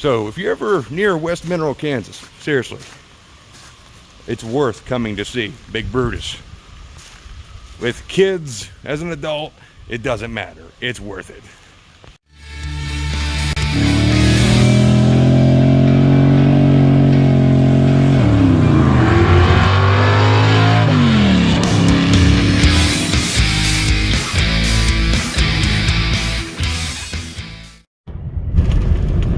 So if you're ever near West Mineral, Kansas, seriously, it's worth coming to see Big Brutus. With kids, as an adult, it doesn't matter. It's worth it.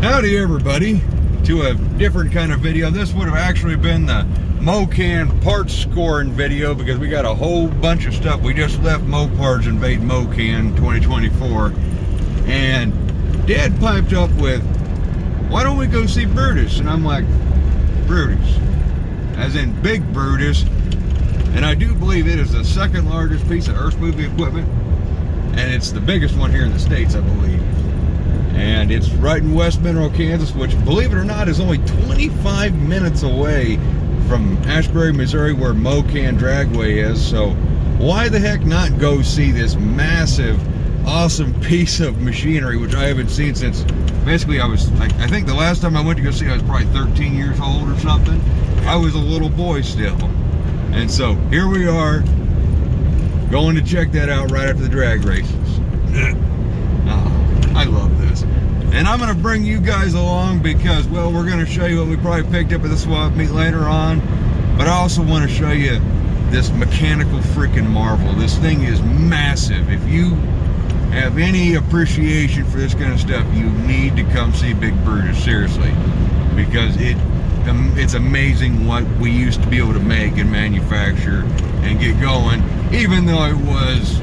Howdy everybody, to a different kind of video. This would have actually been the Mocan parts scoring video because we got a whole bunch of stuff. We just left Moparts Invade Mocan 2024 and Dad piped up with, why don't we go see Brutus? And I'm like, Brutus, as in Big Brutus, and I do believe it is the second largest piece of earth moving equipment, and it's the biggest one here in the States, I believe. And it's right in West Mineral, Kansas, which, believe it or not, is only 25 minutes away from Ashbury, Missouri, where Mocan Dragway is. So why the heck not go see this massive, awesome piece of machinery, which I haven't seen since, basically, I think the last time I went to go see it, I was probably 13 years old or something. I was a little boy still. And so here we are, going to check that out right after the drag races. I love this. And I'm going to bring you guys along because, well, we're going to show you what we probably picked up at the swap meet later on. But I also want to show you this mechanical freaking marvel. This thing is massive. If you have any appreciation for this kind of stuff, you need to come see Big Brutus, seriously. Because it's amazing what we used to be able to make and manufacture and get going, even though it was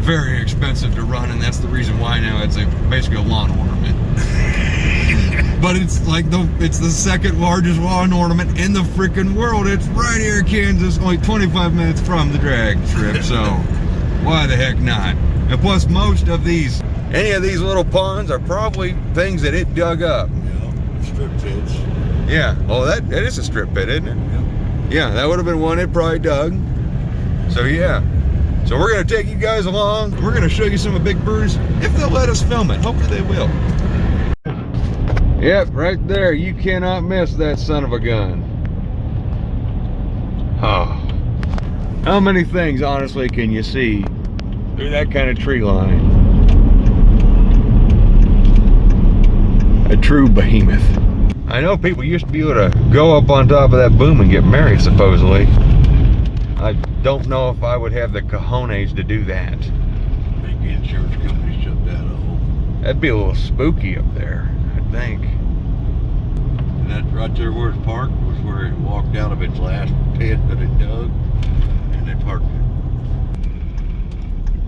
very expensive to run, and that's the reason why now it's basically a lawn ornament. But it's like it's the second largest lawn ornament in the freaking world. It's right here in Kansas, only 25 minutes from the drag strip, so why the heck not? And plus, most of any of these little ponds are probably things that it dug up. Yeah, strip pits. Yeah, oh, that is a strip pit, isn't it? Yep. Yeah, that would have been one it probably dug. So yeah. So we're going to take you guys along. We're going to show you some of Big Brutus, if they'll let us film it. Hopefully they will. Yep, right there. You cannot miss that son of a gun. Oh. How many things, honestly, can you see through that kind of tree line? A true behemoth. I know people used to be able to go up on top of that boom and get married, supposedly. I don't know if I would have the cojones to do that. Big insurance company shut that off. That'd be a little spooky up there, I think. And that right there where it's parked was where it walked out of its last pit that it dug, and they parked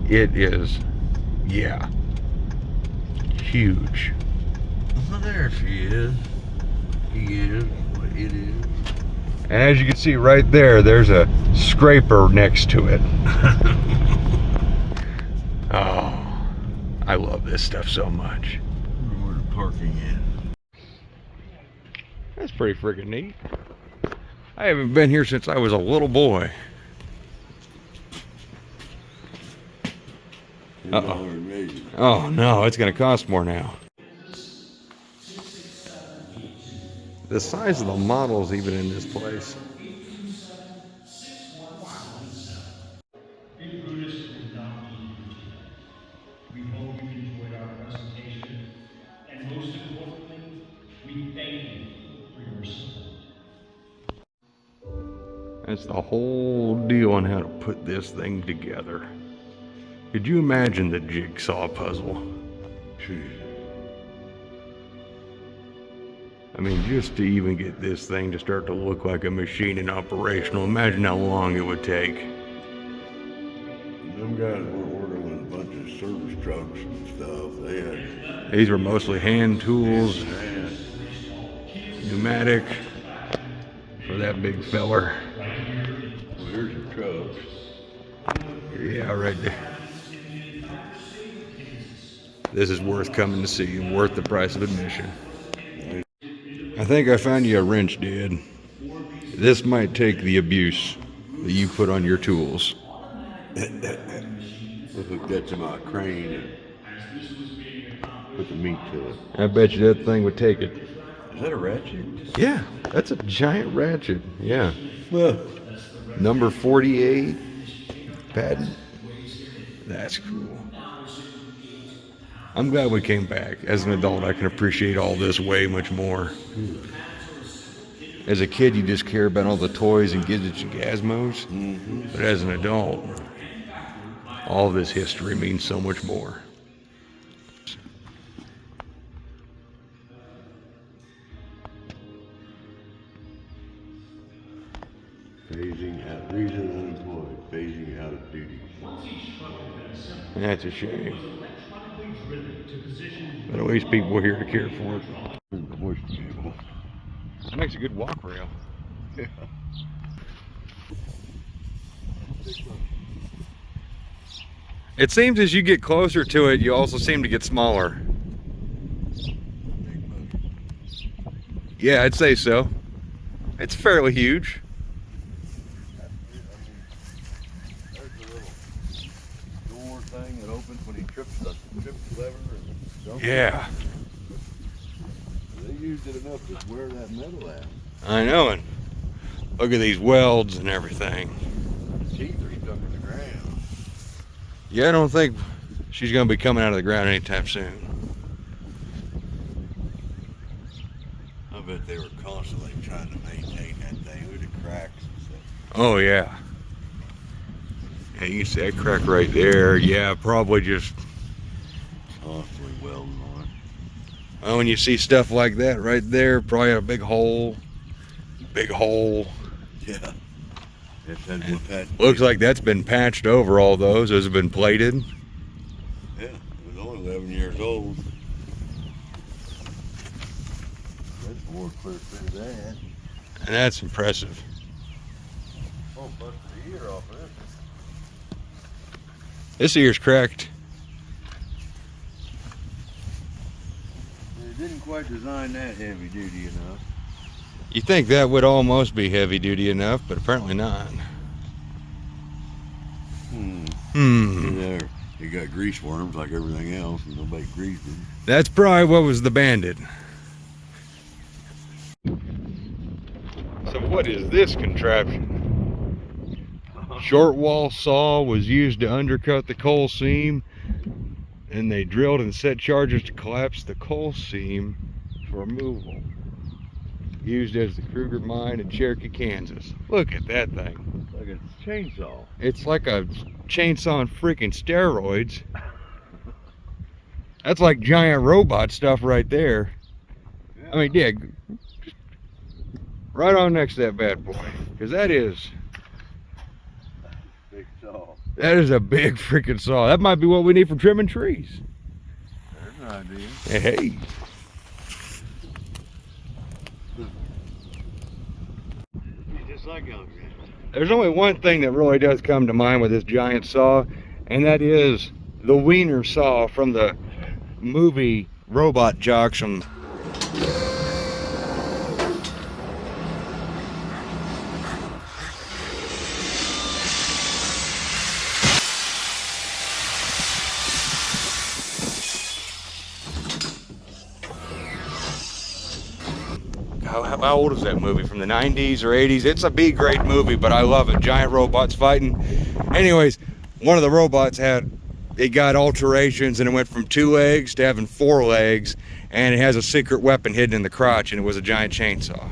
it. It is, yeah, huge. Well, there she is. He is what it is. And as you can see right there, there's a scraper next to it. Oh, I love this stuff so much. Where the parking is. That's pretty freaking neat. I haven't been here since I was a little boy. Uh-oh. Oh no, it's gonna cost more now. The size of the models even in this place. Big Brutus will not be here today. We hope you enjoyed our presentation, and most importantly, we thank you for your support. That's the whole deal on how to put this thing together. Could you imagine the jigsaw puzzle? Jeez. I mean, just to even get this thing to start to look like a machine and operational, imagine how long it would take. Them guys were working with a bunch of service trucks and stuff. They had... These were mostly hand tools, Man. pneumatic, for that big feller. Well, here's your trucks. Yeah, right there. This is worth coming to see and worth the price of admission. I think I found you a wrench, Dad. This might take the abuse that you put on your tools. We'll hook that to my crane and put the meat to it. I bet you that thing would take it. Is that a ratchet? Yeah, that's a giant ratchet. Yeah. Well, Number 48 patent. That's cool. I'm glad we came back. As an adult, I can appreciate all this way much more. As a kid, you just care about all the toys and gadgets and gizmos. But as an adult, all this history means so much more. phasing out, reason unemployed, phasing out of duty. That's a shame. But at least people are here to care for it. That makes a good walk rail. Yeah. It seems as you get closer to it, you also seem to get smaller. Yeah, I'd say so. It's fairly huge. There's the little door thing that opens when he trips the lever. Yeah. They used it enough to wear that metal out. I know it. Look at these welds and everything. The teeth are stuck in the ground. Yeah, I don't think she's going to be coming out of the ground anytime soon. I bet they were constantly trying to maintain that thing with the cracks and stuff. Oh, yeah. Yeah, you can see that crack right there. Yeah, probably just... Constantly welding on it. Oh, when you see stuff like that right there, probably a big hole. Big hole. Yeah. It Looks like that's been patched over, all those. Those have been plated. Yeah, it was only 11 years old. That's more clear through that. And that's impressive. Oh, busted the ear off of this. This ear's cracked. They didn't quite design that heavy duty enough. You think that would almost be heavy duty enough, but apparently not. Yeah, you got grease worms like everything else, and nobody greased them. That's probably what was the bandit. So what is this contraption? Short wall saw was used to undercut the coal seam, and they drilled and set charges to collapse the coal seam for removal. Used as the Kruger mine in Cherokee, Kansas. Look at that thing. Like a chainsaw. It's like a chainsaw on freaking steroids. That's like giant robot stuff right there. Yeah. I mean, yeah, right on next to that bad boy, because that is Big saw. that is a big freaking saw. That might be what we need for trimming trees. There's an idea. Hey. Just like Alexander. There's only one thing that really does come to mind with this giant saw, and that is the Wiener saw from the movie Robot Jocks from... How old is that movie? From the 90s or 80s? It's a B-grade movie, but I love it. Giant robots fighting. Anyways, one of the robots it got alterations, and it went from 2 legs to having 4 legs, and it has a secret weapon hidden in the crotch, and it was a giant chainsaw.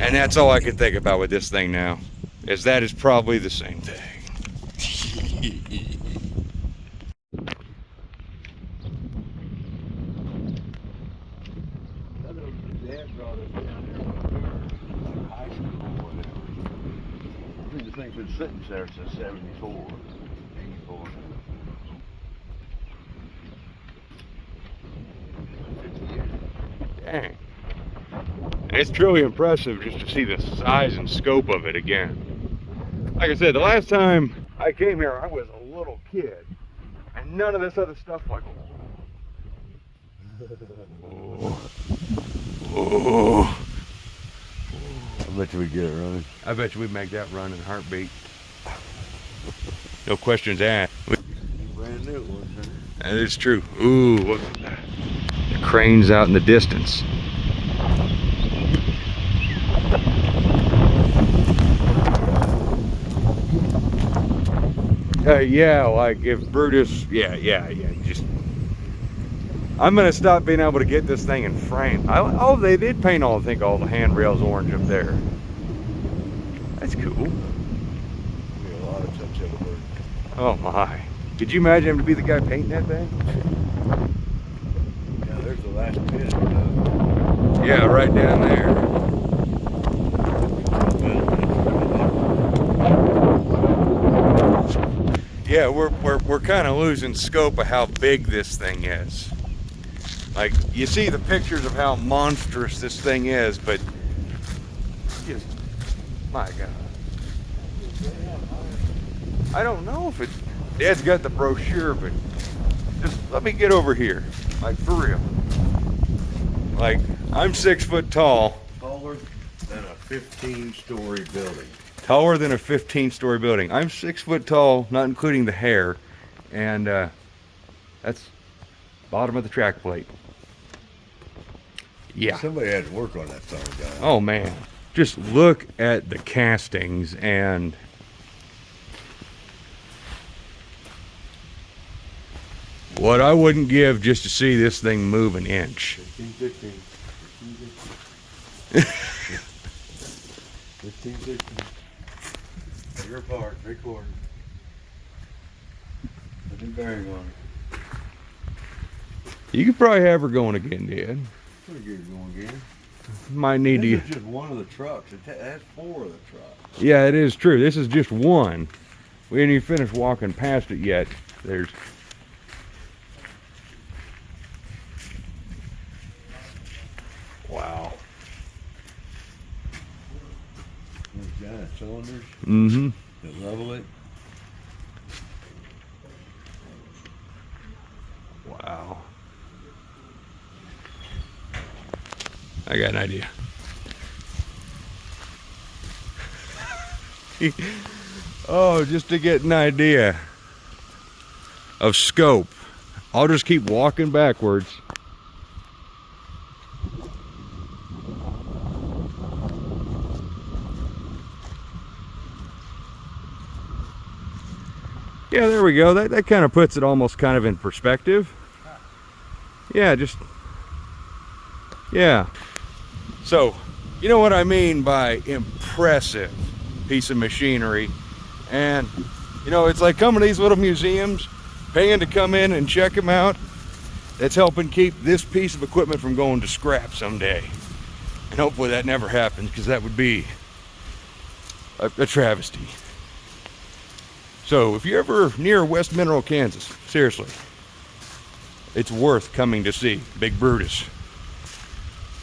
And that's all I can think about with this thing now, is that is probably the same thing. The thing's been sitting there since 74, 84. 50 years. Dang. It's truly impressive just to see the size and scope of it again. Like I said, the last time I came here, I was a little kid, and none of this other stuff like... Oh. I bet you we'd get it running. I bet you we'd make that run in a heartbeat. No questions asked. Brand new one, huh? That is true. Ooh, look at that. The crane's out in the distance. Yeah, like if Brutus, yeah, just, I'm gonna stop being able to get this thing in frame. Oh, they did paint all, I think, all the handrails orange up there. That's cool. Be a lot of touch-up work. Oh my. Could you imagine him to be the guy painting that thing? Yeah, there's the last pit. Yeah, right down there. Yeah, we're kind of losing scope of how big this thing is. Like, you see the pictures of how monstrous this thing is, but just, my God. I don't know if it, Dad's got the brochure, but just let me get over here, like for real. Like, I'm 6 foot tall. Taller than a 15-story building. Taller than a 15-story building. I'm 6 foot tall, not including the hair, and that's bottom of the track plate. Yeah. Somebody had to work on that thing, guy. Oh man, just look at the castings and what I wouldn't give just to see this thing move an inch. 15. 15. Your part, 3/4. Put new bearing on it. You could probably have her going again, Dad. Pretty good going again. Might need This to. is just one of the trucks. It has 4 of the trucks. Yeah, it is true. This is just one. We ain't even finished walking past it yet. There's. Wow. Those giant cylinders Mm-hmm. that level it. Wow. I got an idea. Oh, just to get an idea of scope, I'll just keep walking backwards. Yeah, there we go. That kind of puts it almost kind of in perspective. Yeah, just, yeah. So, you know what I mean by impressive piece of machinery. And, you know, it's like coming to these little museums, paying to come in and check them out. That's helping keep this piece of equipment from going to scrap someday. And hopefully that never happens, because that would be a travesty. So if you're ever near West Mineral, Kansas, seriously, it's worth coming to see Big Brutus.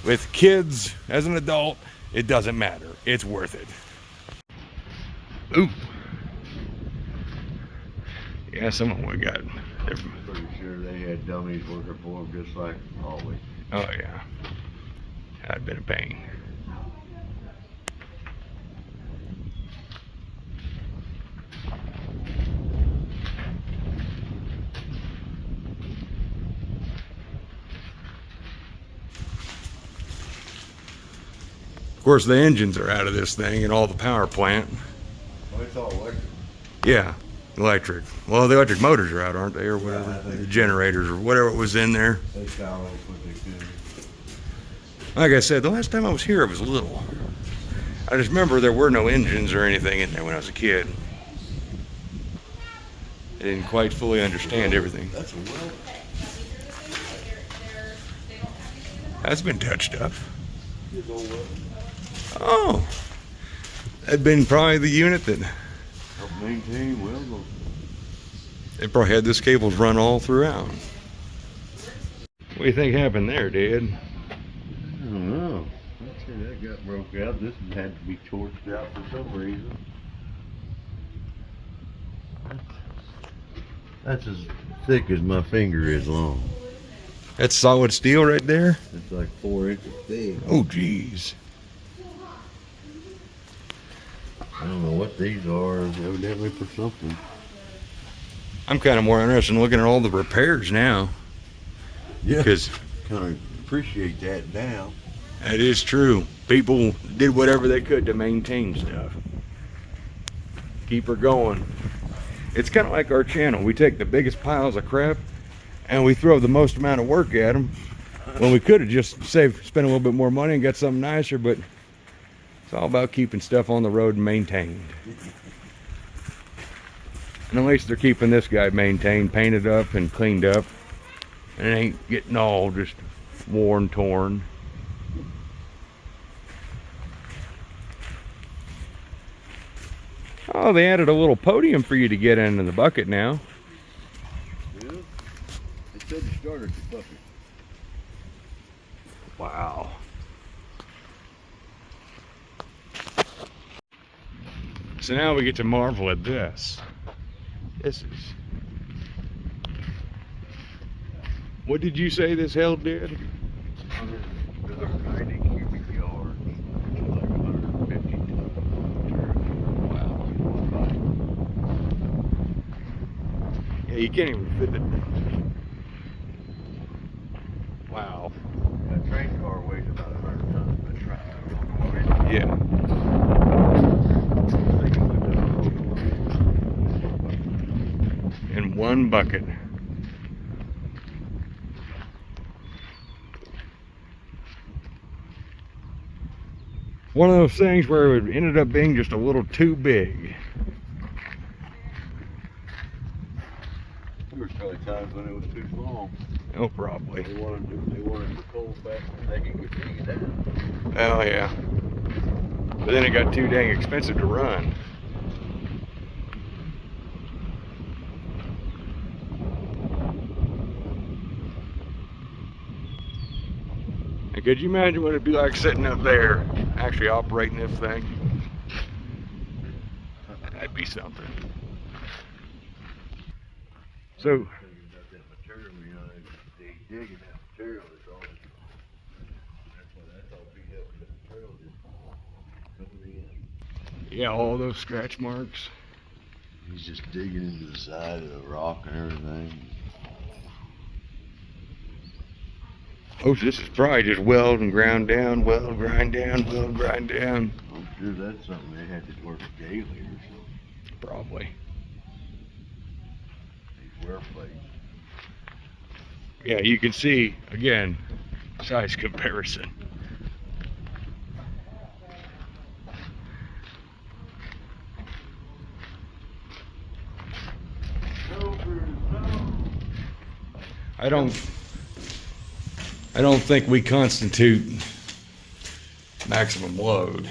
With kids, as an adult, it doesn't matter. It's worth it. Ooh. Yeah, someone would have got. Pretty sure they had dummies working for them just like always. Oh yeah. That'd been a pain. Of course, the engines are out of this thing and all the power plant. Oh, it's all electric. Yeah, electric. Well, the electric motors are out, aren't they, or whatever? Yeah, I think The generators or whatever was in there. They found what they could. Like I said, the last time I was here, it was little. I just remember there were no engines or anything in there when I was a kid. I didn't quite fully understand everything. That's a well. That's been touched up. His old well. Oh, that'd been probably the unit that Help maintain well. they probably had this cables run all throughout. What do you think happened there, Dad? I don't know. I'd say that got broke out. This one had to be torched out for some reason. That's as thick as my finger is long. That's solid steel right there? It's like 4 inches thick. Oh, geez. I don't know what these are. Evidently for something. I'm kind of more interested in looking at all the repairs now. Yeah. Because Kind of appreciate that now. that is true. People did whatever they could to maintain stuff. Keep her going. It's kind of like our channel. We take the biggest piles of crap and we throw the most amount of work at them. Well, we could have just spent a little bit more money and got something nicer, but it's all about keeping stuff on the road and maintained. And at least they're keeping this guy maintained, painted up and cleaned up. And it ain't getting all just worn, torn. Oh, they added a little podium for you to get into the bucket now. Yeah. They said you started the bucket. Wow. So now we get to marvel at this. This is... What did you say this hell did? 190 cubic yards. It's like 150 tons. Wow. Yeah, you can't even fit it. Wow. A train car weighs about 100 tons. That's right. Yeah. In one bucket. One of those things where it ended up being just a little too big. There was probably times when it was too small. Oh, probably. They wanted the coal back so they could dig it out. Oh, yeah. But then it got too dang expensive to run. And could you imagine what it'd be like sitting up there, actually operating this thing? That'd be something. So, That material, you know, they digging that material is all. That's all beat up. The material just coming in. yeah, all those scratch marks. He's just digging into the side of the rock and everything. Oh, so this is probably just weld and ground down, weld, grind down, weld, grind down. I'm sure that's something they had to work daily or something. Probably. These wear plates. Yeah, you can see, again, size comparison. I don't think we constitute maximum load.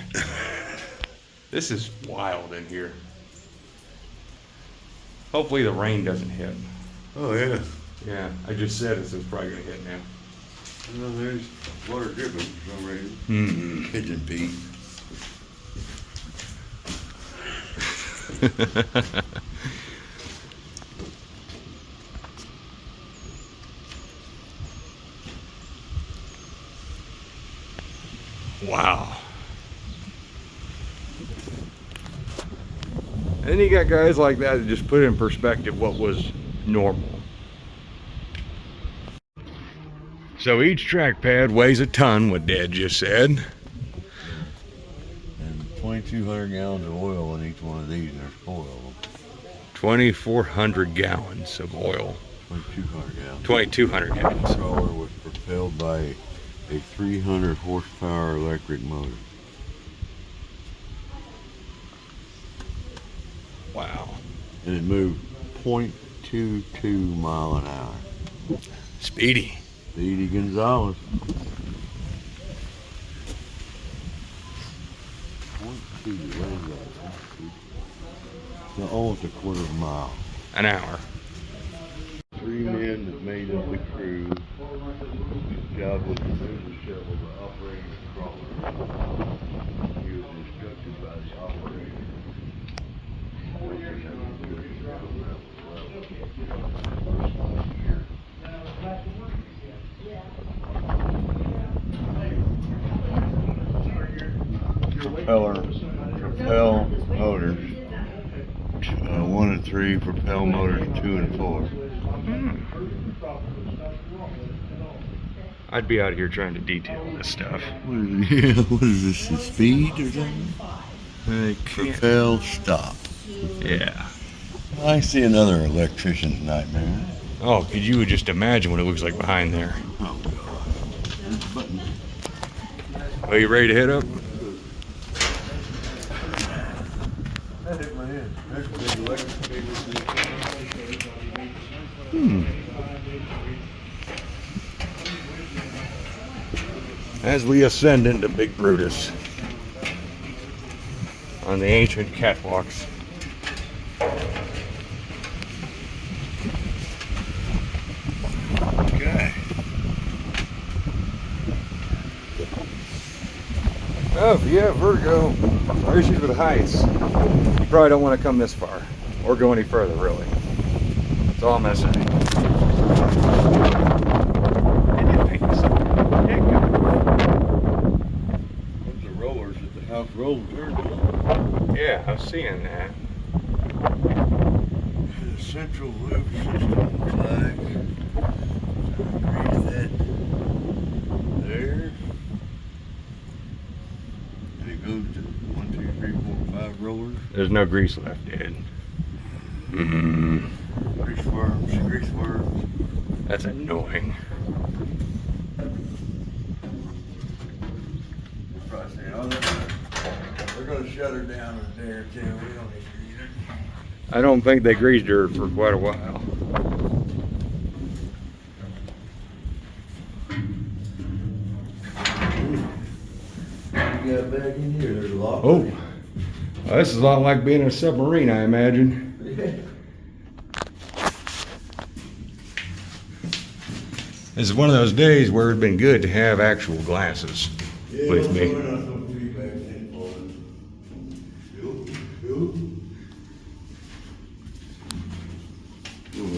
This is wild in here. Hopefully the rain doesn't hit. Oh yeah. Yeah, I just said this is probably gonna hit now. Well, there's water dripping for some reason. Mm-hmm. Pigeon pea. Wow. And then you got guys like that that just put in perspective what was normal. So each track pad weighs a ton, what Dad just said. And 2,200 gallons of oil in each one of these, and there's 4 of them. 2,400 gallons of oil. 2,200 gallons. 2,200 gallons. The crawler was propelled by a 300 horsepower electric motor. Wow. And it moved 0.22 mile an hour. Speedy. Speedy Gonzalez. 0.2, what is that? No, almost a quarter of a mile. An hour. 3 men that made up the crew. His job was to move the shovel by operating the crawler. He was instructed by the operator. Propel motors. 1 and 3 3 propel motors 2 and 4. I'd be out here trying to detail this stuff. What is this? The speed or something? I can't. Propel stop. Yeah. I see another electrician's nightmare. Oh, could you just imagine what it looks like behind there? Oh god. There's a button. Are you ready to hit up? That hit my head. There's a big electric cable. As we ascend into Big Brutus on the ancient catwalks. Okay. Oh, if you have vertigo or issues with heights, you probably don't want to come this far or go any further, really. That's all I'm going to say. Those are rollers that the house rollers are. Yeah, I was seeing that. The central loop system looks like. Read that there. And it goes to 1, 2, 3, 4, 5 rollers. There's no grease left, Dad. Grease worms, grease worms. That's annoying. Probably saying, oh, they're going to shut her down in a day or two. We don't need to eat it. I don't think they greased her for quite a while. You got back in here, there's a locker. Oh, this is a lot like being in a submarine, I imagine. Yeah. This is one of those days where it'd been good to have actual glasses with me.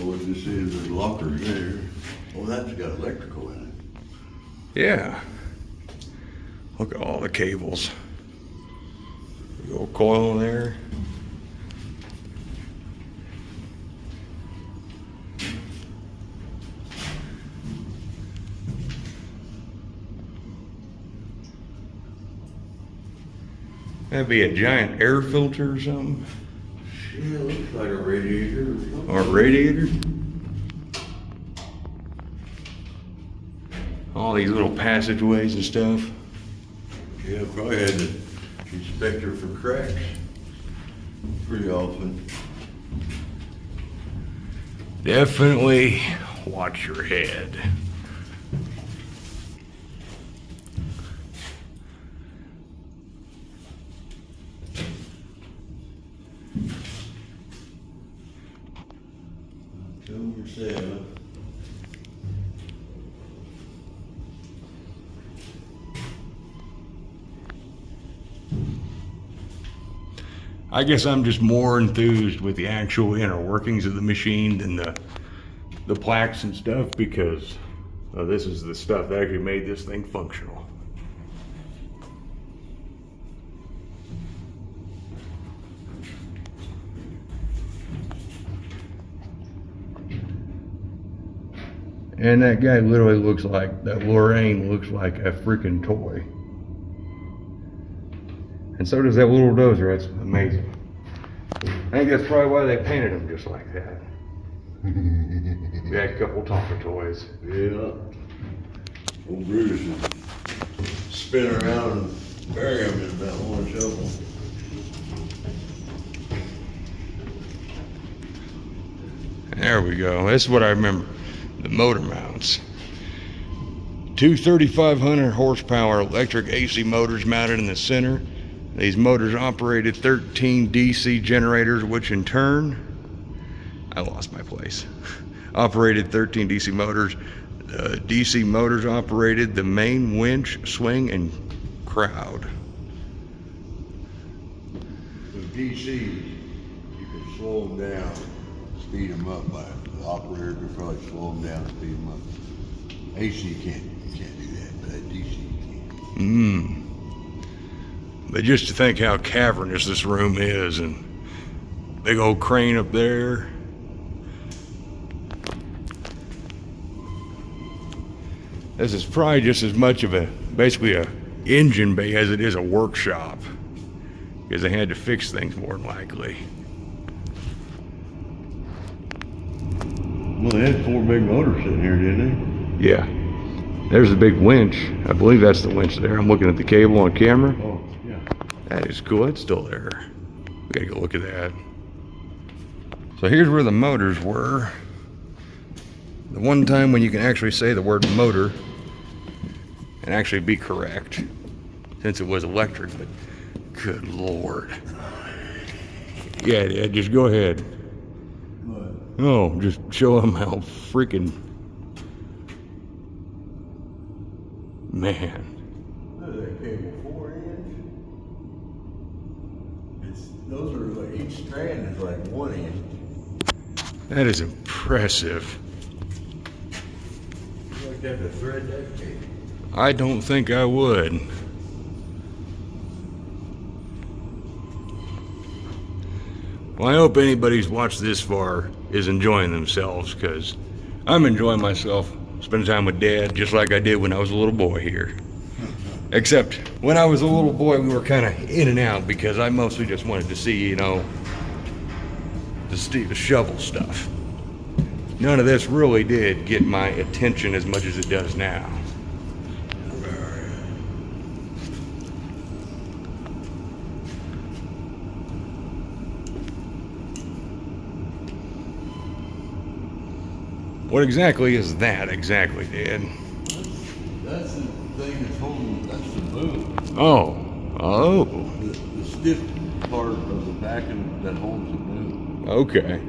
What this is, there's lockers there. Oh, that's got electrical in it. Yeah. Look at all the cables. Big old coil there. That'd be a giant air filter or something. Yeah, it looks like a radiator or something. Or a radiator. All these little passageways and stuff. Yeah, probably had to inspect her for cracks pretty often. Definitely watch your head. October 7th. I guess I'm just more enthused with the actual inner workings of the machine than the plaques and stuff, because this is the stuff that actually made this thing functional. And that guy literally looks like, that Lorraine looks like a freaking toy. And so does that little dozer. That's amazing. I think that's probably why they painted him just like that. We had a couple Tonka toys. Yeah. Old Brutus would spin around and bury him in about one shovel. There we go. This is what I remember. The motor mounts. Two 3,500 horsepower electric AC motors mounted in the center. These motors operated 13 DC generators, which in turn, I lost my place, operated 13 DC motors. DC motors operated the main winch, swing, and crowd. With DC, you can slow them down, speed them up. By the operator could probably slow them down, speed them up. AC can't do that, but DC can. But just to think how cavernous this room is, and Big old crane up there. This is probably just as much of basically a engine bay as it is a workshop, because they had to fix things more than likely. Well, they had 4 big motors sitting here, didn't Yeah. There's a big winch. I believe that's the winch there. I'm looking at the cable on camera. they? Oh, yeah. That is cool. It's still there. We gotta go look at that. So here's where the motors were. The one time when you can actually say the word motor and actually be correct, since it was electric, but good Lord. Yeah, Dad, just go ahead. What? Oh, just show them how freaking... Man. Look at that cable, 4-inch. Those are like, each strand is like 1 inch. That is impressive. You like that to thread that cable? I don't think I would. Well, I hope anybody who's watched this far is enjoying themselves, because I'm enjoying myself spending time with Dad just like I did when I was a little boy here. Except when I was a little boy, we were kind of in and out because I mostly just wanted to see, you know, the shovel stuff. None of this really did get my attention as much as it does now. What exactly is that exactly, Dad? That's the thing that's holding, that's the boom. Oh. The stiff part of the backing that holds the boom. Okay.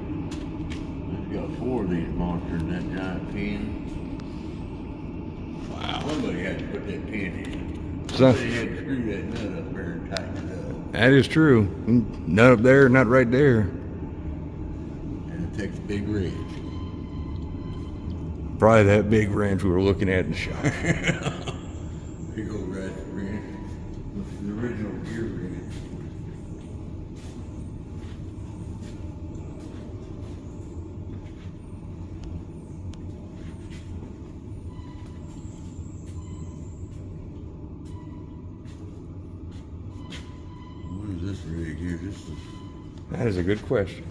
It's got 4 of these monsters in that giant pin. Wow. Somebody had to put that pin in. So- Somebody had to screw that nut up there and tighten it up. That is true. None up there, not right there. And it takes a big wrench. Probably that big wrench we were looking at in the shop. Big old ratchet wrench. The original gear wrench. What is this rig here? This is... That is a good question.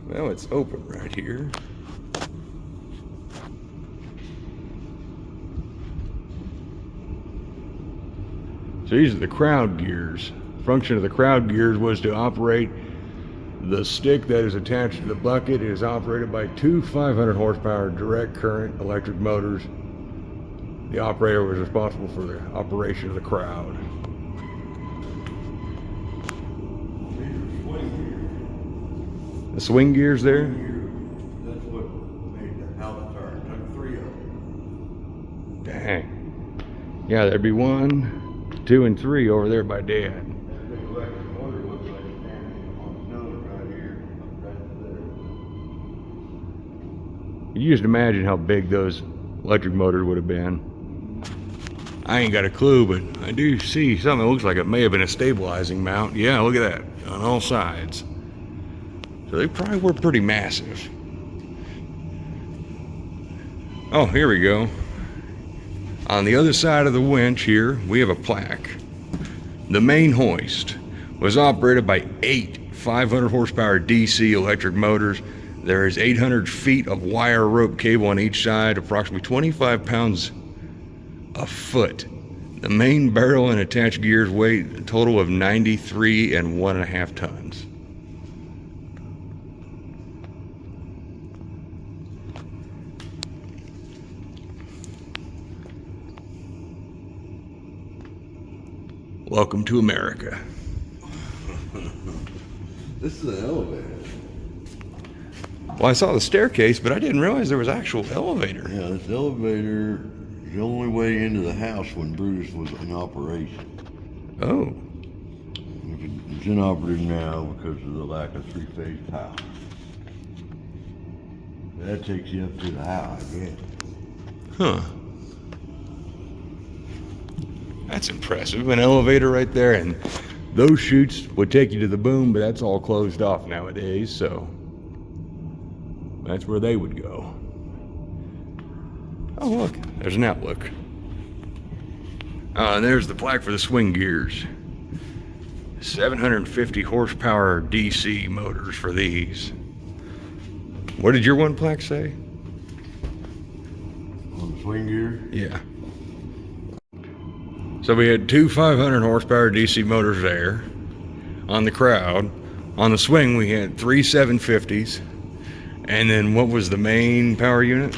Well, it's open right here. So these are the crowd gears. Function of the crowd gears was to operate the stick that is attached to the bucket. It is operated by 2 500 horsepower direct current electric motors. The operator was responsible for the operation of the crowd. The swing gears there? That's what made the house turn. Took 3 of them. Dang. Yeah, there'd be 1, 2, and 3 over there by Dad. That big electric motor looks like it's standing on stone right here, right there. You just imagine how big those electric motors would have been. I ain't got a clue, but I do see something that looks like it may have been a stabilizing mount. Yeah, look at that, on all sides. So they probably were pretty massive. Oh, here we go. On the other side of the winch here, we have a plaque. The main hoist was operated by 8 500 horsepower DC electric motors. There is 800 feet of wire rope cable on each side, approximately 25 pounds a foot. The main barrel and attached gears weigh a total of 93 and 1.5 tons. Welcome to America. This is an elevator. Well, I saw the staircase, but I didn't realize there was actual elevator. Yeah, this elevator is the only way into the house when Brutus was in operation. Oh, It's inoperative now because of the lack of 3-phase power. That takes you up to the house, I guess. huh. That's impressive. An elevator right there, and those chutes would take you to the boom, but that's all closed off nowadays, so that's where they would go. Oh, look, there's an outlook. And there's the plaque for the swing gears. 750 horsepower DC motors for these. What did your one plaque say? On the swing gear? Yeah. So we had two 500 horsepower DC motors there on the crowd. On the swing we had three 750s. And then what was the main power unit?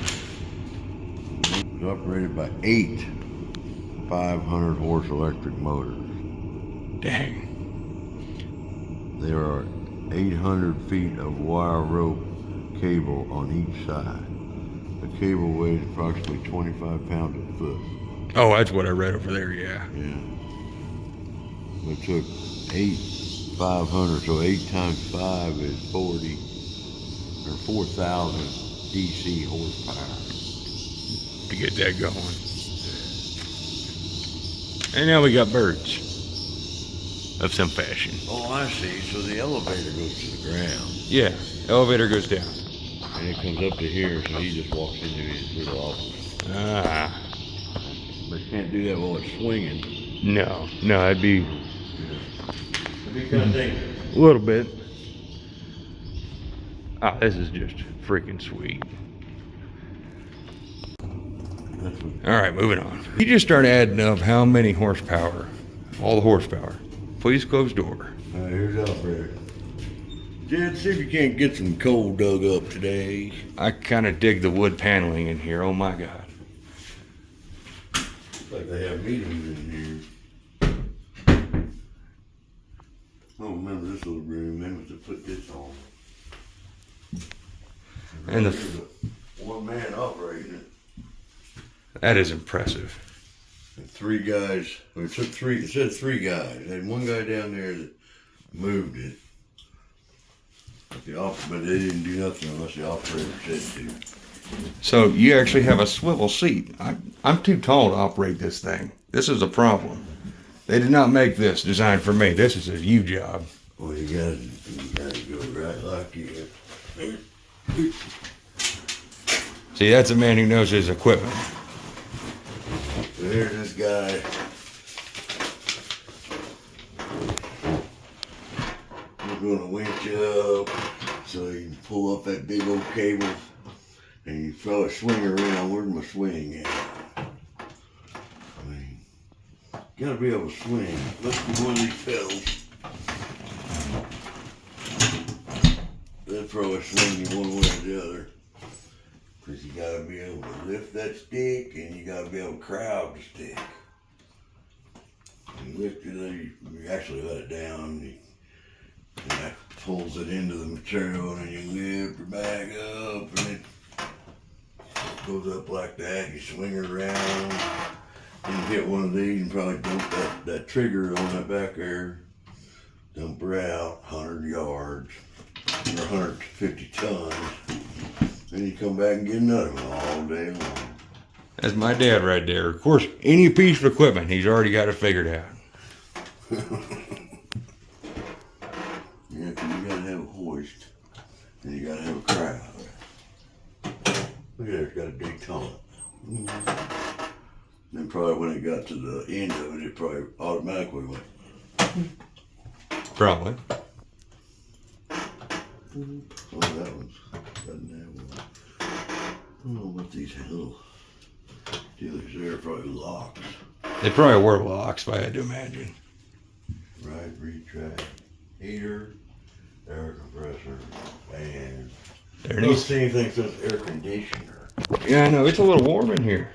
It's operated by 8 500 horse electric motors. Dang. There are 800 feet of wire rope cable on each side. The cable weighs approximately 25 pounds a foot. Oh, that's what I read over there, yeah. Yeah. We took 8 500, so 8 times 5 is 40 or 4,000 DC horsepower. To get that going. And now we got birds of some fashion. Oh, I see. So the elevator goes to the ground. Yeah, elevator goes down. And it comes up to here, so he just walks into his little office. Ah, But you can't do that while it's swinging. no, it'd be It'd be kind of dangerous. a little bit. Ah, this is just freaking sweet. That's what, All right, moving on. You just start adding up how many horsepower, all the horsepower. Please close door. here's the operator. Jed, see if you can't get some coal dug up today. I kind of dig the wood paneling in here. Oh my God. Looks like they have meetings in here. I don't remember this little room. They must have put this on. And There's a one man operating it. that is impressive. And 3 guys. Well, it took 3. It said 3 guys. They had one guy down there that moved it. But they didn't do nothing unless the operator said to. So you actually have a swivel seat. I'm too tall to operate this thing. This is a problem. They did not make this designed for me. This is a you job. Well, you gotta go right like you. See, that's a man who knows his equipment. So here's this guy. We're gonna winch you up so you can pull up that big old cable and you throw a swing around. Where's my swing at? I mean, you gotta be able to swing. Let's do one of these pedals. Then throw a swing in one way or the other. Because you gotta be able to lift that stick and you gotta be able to crowd the stick. You lift it, you actually let it down, and that pulls it into the material, and then you lift it back up, and it goes up like that. You swing it around, and you hit one of these and probably dump that trigger on that back there. Dump her out 100 yards, or 150 tons. Then you come back and get another one all day long. That's my dad right there. Of course, any piece of equipment, he's already got it figured out. Yeah, 'cause you gotta have a hoist, and you gotta have a crowd. Look at there, it's got a Daytona. Then probably when it got to the end of it, it probably automatically went. Probably. Oh, that one's doesn't have one. I don't know what these little dealers there, probably locks. They probably were locks, if I had to imagine. Right, retract, heater, air compressor, fan. There I it don't is. see anything that says air conditioner. Yeah, I know. It's a little warm in here.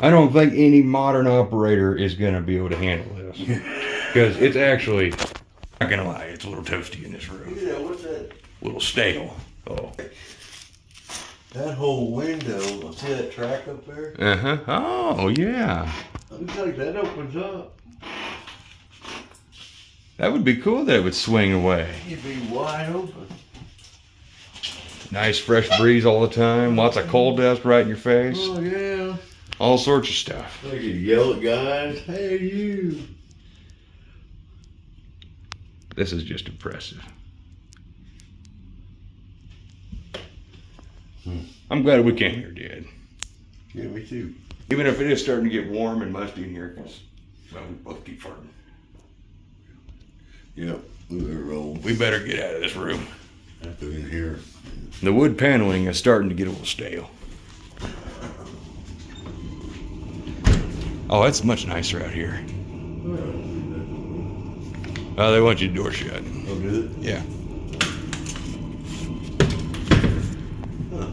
I don't think any modern operator is going to be able to handle this. Because it's actually, not going to lie, it's a little toasty in this room. Look at that, what's that? A little stale. Oh. That whole window, see that track up there? Uh-huh. Oh, yeah. Looks like that opens up. That would be cool that it would swing away. You'd be wide open. Nice fresh breeze all the time. Lots of coal dust right in your face. Oh, yeah. All sorts of stuff. They could yell at guys, hey you. This is just impressive. I'm glad we came here, Dad. Yeah, me too. Even if it is starting to get warm and musty in here, because, well, we both keep farting. Yep, we better roll. We better get out of this room. After in here. The wood paneling is starting to get a little stale. Oh, that's much nicer out here. Oh, they want you to door shut. Oh, did it? Yeah. Huh.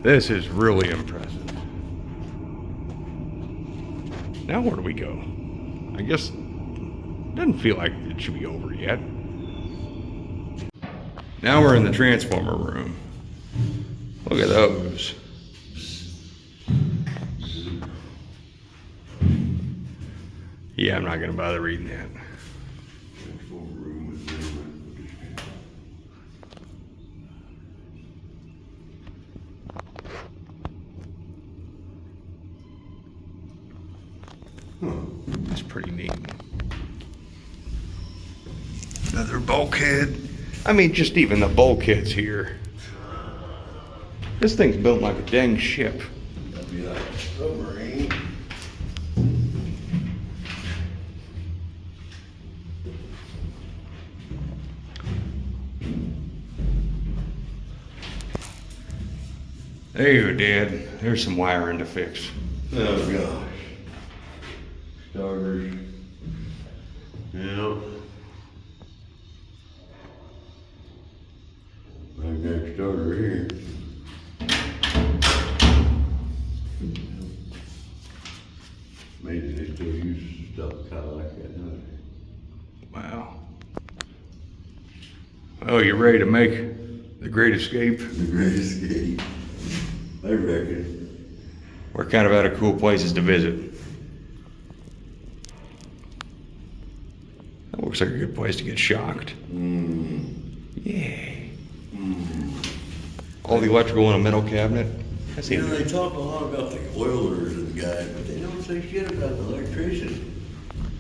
This is really impressive. Now where do we go? I guess it doesn't feel like it should be over yet. Now we're in the transformer room. Look at those. Yeah, I'm not gonna bother reading that. Transformer room is That's pretty neat. Another bulkhead. I mean, just even the bulkheads here. This thing's built like a dang ship. That'd be like a submarine. There you go, Dad. There's some wiring to fix. Oh gosh. Starters. Yeah. I've got a starter here. Amazing they still use stuff kind of like that, don't they? Wow. Oh, you ready to make the great escape? The Great Escape. I reckon. We're kind of out of cool places to visit. That looks like a good place to get shocked. Yeah. All the electrical in a metal cabinet. That's You know, it. they talk a lot about the oilers and the guys, but they don't say shit about the electricians.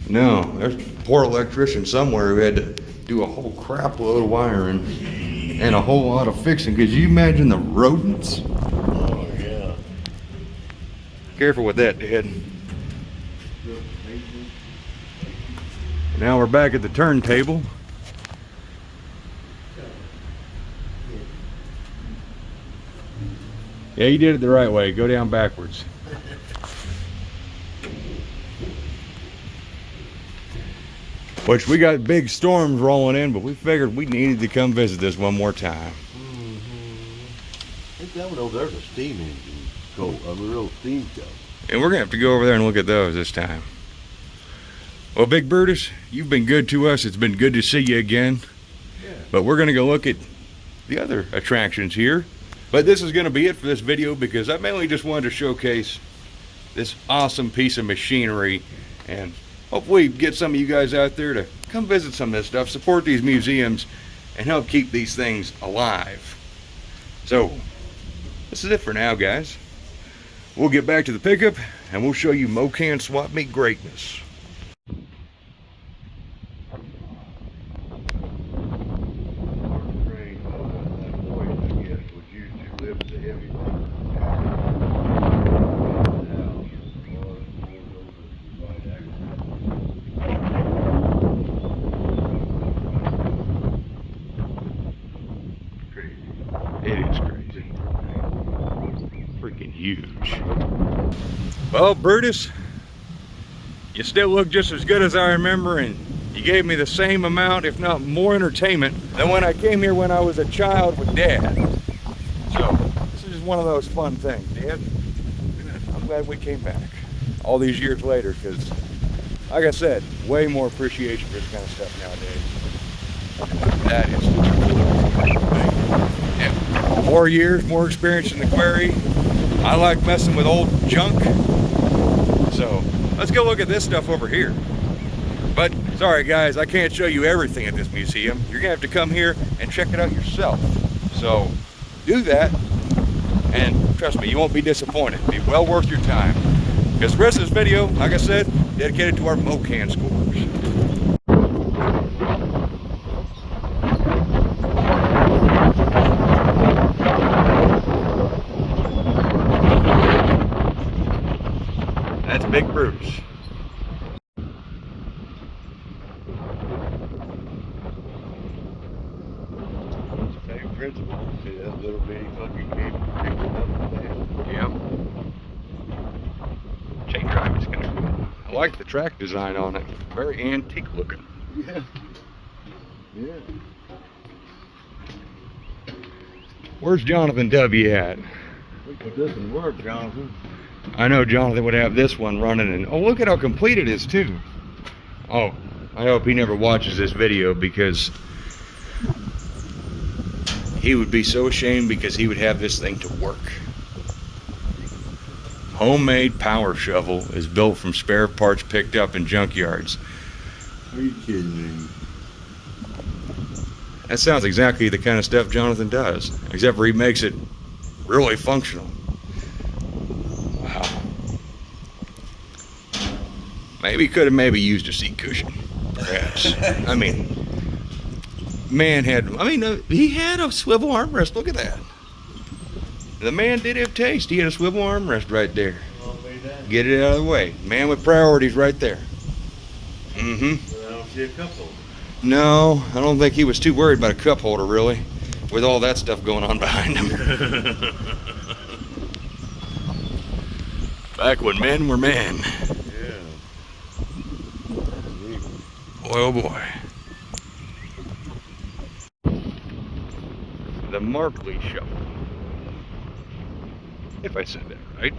No, there's a poor electrician somewhere who had to do a whole crap load of wiring and a whole lot of fixing. Could you imagine the rodents? Oh, yeah. Careful with that, Dad. Now we're back at the turntable. Yeah, you did it the right way. Go down backwards. Which we got big storms rolling in, but we figured we needed to come visit this one more time. I think that one over there's a steam engine. Go, a real steam job. And we're gonna have to go over there and look at those this time. Well, Big Brutus, you've been good to us. It's been good to see you again. Yeah. But we're gonna go look at the other attractions here. But this is gonna be it for this video because I mainly just wanted to showcase this awesome piece of machinery and hopefully get some of you guys out there to come visit some of this stuff, support these museums, and help keep these things alive. So, this is it for now, guys. We'll get back to the pickup and we'll show you Mocan swap meet greatness. It is crazy. Freaking huge. Well, Brutus, you still look just as good as I remember, and you gave me the same amount, if not more entertainment than when I came here when I was a child with Dad. So, this is just one of those fun things, Dad. I'm glad we came back all these years later, because, like I said, way more appreciation for this kind of stuff nowadays. That is cool. Yeah. More years, more experience in the quarry. I like messing with old junk. So let's go look at this stuff over here. But sorry guys, I can't show you everything at this museum. You're gonna have to come here and check it out yourself. So do that, And trust me, you won't be disappointed. It'll be well worth your time. Because the rest of this video, like I said, dedicated to our Mocan scores. That's Big Brutus. Same principle. See that little bitty fucking cable picked it up and down. Yep. Chain drive is kind of cool. I like the track design on it. Very antique looking. Yeah. Yeah. Where's Jonathan W. at? We put this in work, Jonathan. I know Jonathan would have this one running, and oh, look at how complete it is too. Oh, I hope he never watches this video, because he would be so ashamed, because he would have this thing to work. Homemade power shovel is built from spare parts picked up in junkyards. Are you kidding me? That sounds exactly the kind of stuff Jonathan does, except for he makes it really functional. Wow. Maybe he could have used a seat cushion, perhaps. I mean, man had, he had a swivel armrest. Look at that. The man did have taste. He had a swivel armrest right there. Get it out of the way. Man with priorities right there. Mm-hmm. I don't see a cup holder. No, I don't think he was too worried about a cup holder, really, with all that stuff going on behind him. Back when men were men. Yeah. Boy, oh boy. The Markley Shuffle. If I said that right.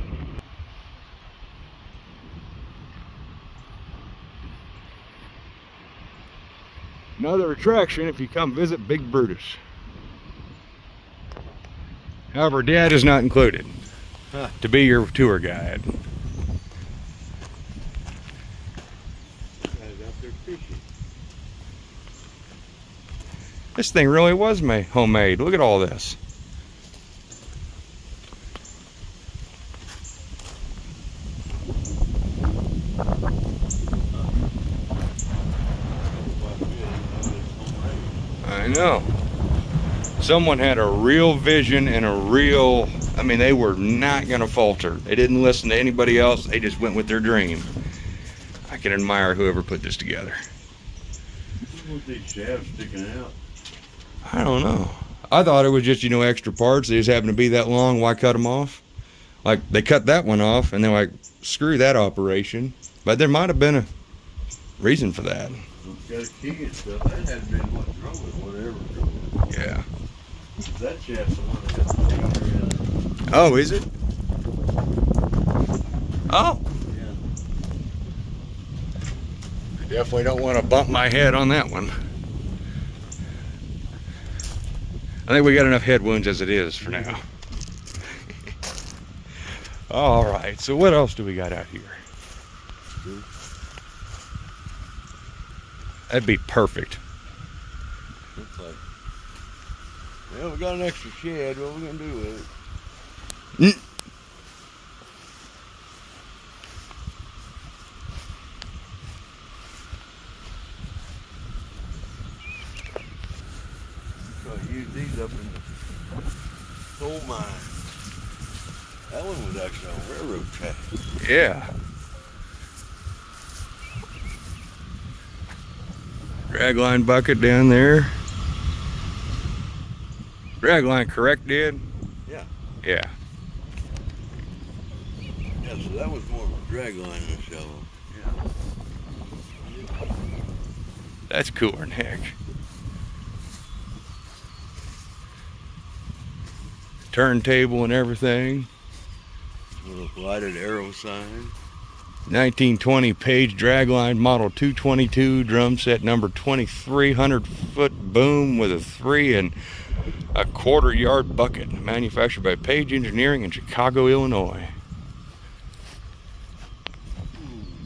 Another attraction if you come visit Big Brutus. However, Dad is not included to be your tour guide. Out there fishing. This thing really was homemade. Look at all this. I know. Someone had a real vision and a real, they were not going to falter. They didn't listen to anybody else. They just went with their dream. I can admire whoever put this together. What's these shafts sticking out? I don't know. I thought it was just, extra parts. They just happened to be that long. Why cut them off? Like, they cut that one off, and they're like, screw that operation. But there might have been a reason for that. It's got a key and stuff. That had been what drove it, whatever drove it. Yeah. That shaft's the one that got the finger in it. Oh, is it? Oh. Yeah. I definitely don't want to bump my head on that one. I think we got enough head wounds as it is for now. All right, so what else do we got out here? That'd be perfect. Looks like, well, we got an extra shed. What are we gonna do with it? So I use these up in the coal mine. That one was actually on railroad track. Yeah. Dragline bucket down there. Dragline correct, Dad? Yeah. Yeah. Yeah, so that was more of a drag line than a shovel. Yeah. That's cooler than heck. Turntable and everything. Little lighted arrow sign. 1920 Page dragline model 222 drum set number 2300 foot boom with a 3 1/4 yard bucket, manufactured by Page Engineering in Chicago, Illinois.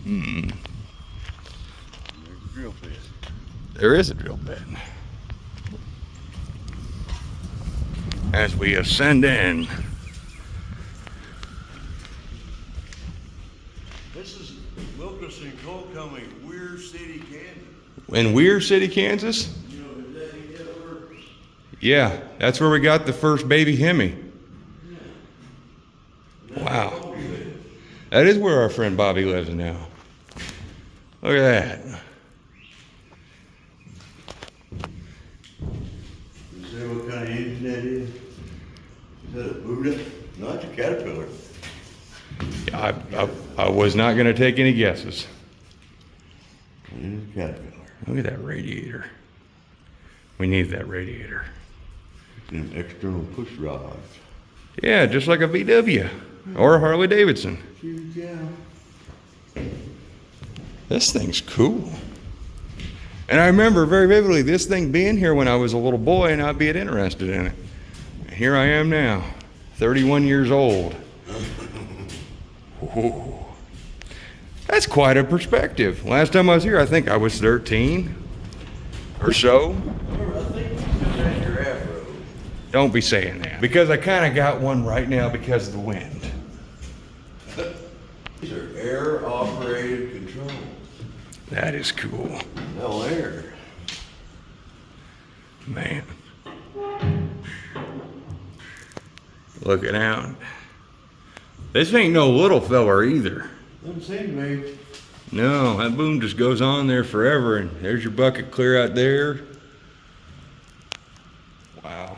There's a drill bit. There is a drill bit. As we ascend in In Weir City, Kansas? Yeah, that's where we got the first baby Hemi. Wow. That is where our friend Bobby lives now. Look at that. You say what kind of engine that is? Is that a Brutus? No, it's a Caterpillar. I was not going to take any guesses. It is a Caterpillar. Look at that radiator. We need that radiator. And external push rods. Yeah, just like a VW or a Harley Davidson. Huge, yeah. This thing's cool. And I remember very vividly this thing being here when I was a little boy and not being interested in it. And here I am now, 31 years old. Ooh. That's quite a perspective. Last time I was here, I think I was 13 or so. I think you still had your afro. Don't be saying that. Because I kind of got one right now because of the wind. These are air-operated controls. That is cool. No air. Man. Looking out. This ain't no little feller either. Doesn't seem to me. No, that boom just goes on there forever, and there's your bucket clear out there. Wow.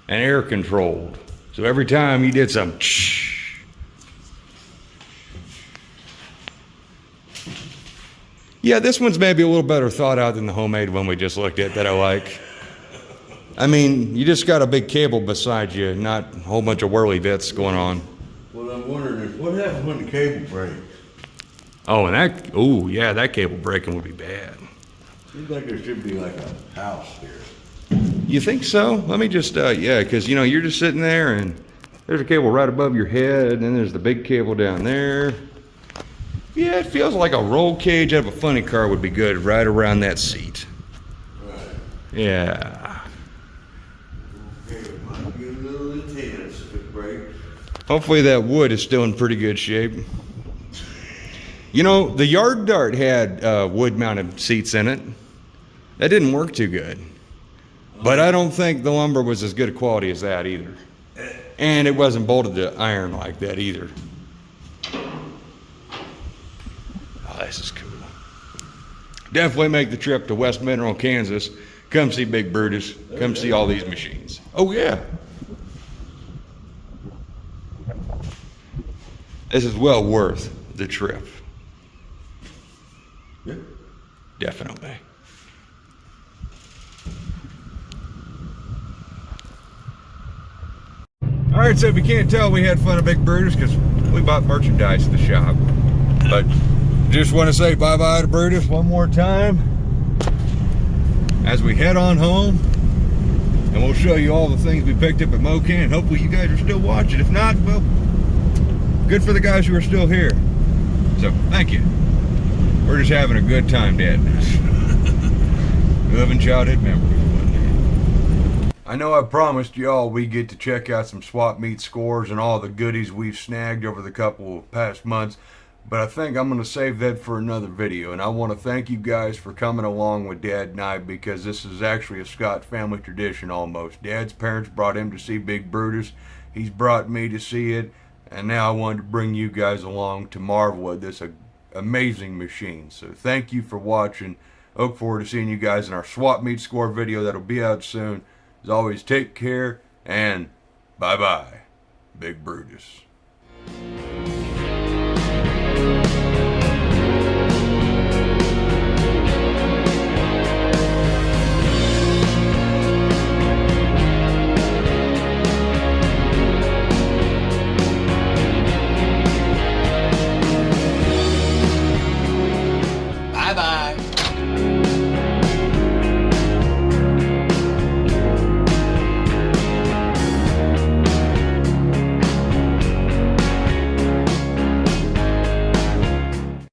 And air controlled. So every time you did some yeah, this one's maybe a little better thought out than the homemade one we just looked at that I like. I mean, you just got a big cable beside you, not a whole bunch of whirly bits going on. What I'm wondering is what happens when the cable breaks? Oh, and that, oh yeah, that cable breaking would be bad. Seems like there should be like a house here. You think so? Let me just, yeah, because you know, you're just sitting there and there's a cable right above your head, and then there's the big cable down there. Yeah, it feels like a roll cage out of a funny car would be good right around that seat. Right. Yeah. Okay, it might be a little intense if it breaks. Hopefully that wood is still in pretty good shape. You know, the Yard Dart had wood-mounted seats in it. That didn't work too good. But I don't think the lumber was as good a quality as that either. And it wasn't bolted to iron like that either. Oh, this is cool. Definitely make the trip to West Mineral, Kansas. Come see Big Brutus. Come see all these machines. Oh, yeah. This is well worth the trip. Yeah. Definitely. All right, so if you can't tell, we had fun at Big Brutus because we bought merchandise at the shop. But just want to say bye-bye to Brutus one more time as we head on home. And we'll show you all the things we picked up at Mocan. Hopefully you guys are still watching. If not, well, good for the guys who are still here. So, thank you. We're just having a good time, Dad. Living childhood memories. I know I promised y'all we get to check out some swap meet scores and all the goodies we've snagged over the couple of past months, but I think I'm going to save that for another video. And I want to thank you guys for coming along with Dad and I, because this is actually a Scott family tradition almost. Dad's parents brought him to see Big Brutus. He's brought me to see it, and now I wanted to bring you guys along to marvel at this amazing machine. So thank you for watching. I look forward to seeing you guys in our swap meet score video that'll be out soon. As always, take care, and bye-bye, Big Brutus.